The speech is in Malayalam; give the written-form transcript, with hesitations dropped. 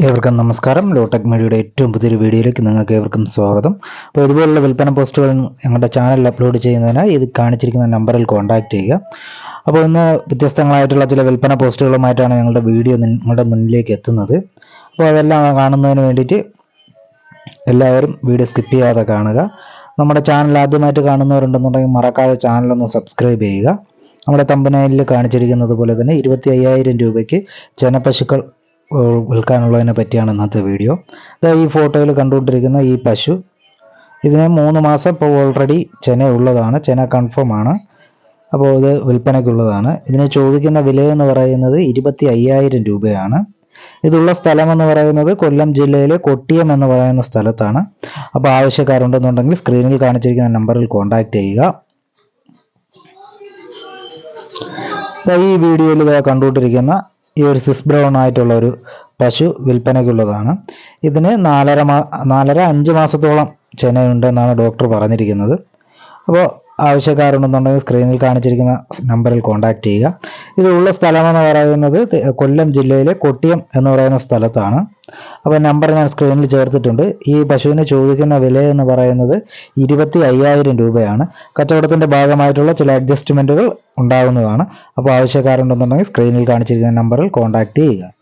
ഏവർക്കും നമസ്കാരം. ലോടെക് മീഡിയയുടെ ഏറ്റവും പുതിയൊരു വീഡിയോയിലേക്ക് നിങ്ങൾക്ക് ഏവർക്കും സ്വാഗതം. അപ്പോൾ ഇതുപോലുള്ള വിൽപ്പന പോസ്റ്റുകൾ ഞങ്ങളുടെ ചാനലിൽ അപ്ലോഡ് ചെയ്യുന്നതിനായി ഇത് കാണിച്ചിരിക്കുന്ന നമ്പറിൽ കോൺടാക്റ്റ് ചെയ്യുക. അപ്പോൾ ഇന്ന് വ്യത്യസ്തങ്ങളായിട്ടുള്ള ചില വിൽപ്പന പോസ്റ്റുകളുമായിട്ടാണ് ഞങ്ങളുടെ വീഡിയോ നിങ്ങളുടെ മുന്നിലേക്ക് എത്തുന്നത്. അപ്പോൾ അതെല്ലാം കാണുന്നതിന് വേണ്ടിയിട്ട് എല്ലാവരും വീഡിയോ സ്കിപ്പ് ചെയ്യാതെ കാണുക. നമ്മുടെ ചാനൽ ആദ്യമായിട്ട് കാണുന്നവരുണ്ടെന്നുണ്ടെങ്കിൽ മറക്കാതെ ചാനലൊന്ന് സബ്സ്ക്രൈബ് ചെയ്യുക. നമ്മുടെ തമ്പനയിലിൽ കാണിച്ചിരിക്കുന്നത് പോലെ തന്നെ 25,000 രൂപയ്ക്ക് ജനപശുക്കൾ വിൽക്കാനുള്ളതിനെ പറ്റിയാണ് ഇന്നത്തെ വീഡിയോ. ഈ ഫോട്ടോയിൽ കണ്ടുകൊണ്ടിരിക്കുന്ന ഈ പശു, ഇതിന് 3 മാസം ഇപ്പോൾ ഓൾറെഡി ചെനയുള്ളതാണ്, ചെന കൺഫേം ആണ്. അപ്പോൾ ഇത് വിൽപ്പനയ്ക്കുള്ളതാണ്. ഇതിന് ചോദിക്കുന്ന വിലയെന്ന് പറയുന്നത് 25,000 രൂപയാണ്. ഇതുള്ള സ്ഥലമെന്ന് പറയുന്നത് കൊല്ലം ജില്ലയിലെ കൊട്ടിയം എന്ന് പറയുന്ന സ്ഥലത്താണ്. അപ്പോൾ ആവശ്യക്കാരുണ്ടെന്നുണ്ടെങ്കിൽ സ്ക്രീനിൽ കാണിച്ചിരിക്കുന്ന നമ്പറിൽ കോൺടാക്റ്റ് ചെയ്യുക. ഈ വീഡിയോയിൽ കണ്ടുകൊണ്ടിരിക്കുന്ന ഈ ഒരു സിസ് ബ്രൗൺ ആയിട്ടുള്ള ഒരു പശു വിൽപ്പനയ്ക്കുള്ളതാണ്. ഇതിന് 4.5 മാസത്തോളം ചെനയുണ്ടെന്നാണ് ഡോക്ടർ പറഞ്ഞിരിക്കുന്നത്. അപ്പോൾ ആവശ്യക്കാരുണ്ടെന്നുണ്ടെങ്കിൽ സ്ക്രീനിൽ കാണിച്ചിരിക്കുന്ന നമ്പറിൽ കോൺടാക്റ്റ് ചെയ്യുക. ഇതുള്ള സ്ഥലമെന്ന് പറയുന്നത് കൊല്ലം ജില്ലയിലെ കൊട്ടിയം എന്ന് പറയുന്ന സ്ഥലത്താണ്. അപ്പോൾ നമ്പർ ഞാൻ സ്ക്രീനിൽ ചേർത്തിട്ടുണ്ട്. ഈ പശുവിന് ചോദിക്കുന്ന വില എന്ന് പറയുന്നത് 25,000 രൂപയാണ്. കച്ചവടത്തിൻ്റെ ഭാഗമായിട്ടുള്ള ചില അഡ്ജസ്റ്റ്മെൻറ്റുകൾ ഉണ്ടാകുന്നതാണ്. അപ്പോൾ ആവശ്യക്കാരുണ്ടെന്നുണ്ടെങ്കിൽ സ്ക്രീനിൽ കാണിച്ചിരിക്കുന്ന നമ്പറിൽ കോൺടാക്റ്റ് ചെയ്യുക.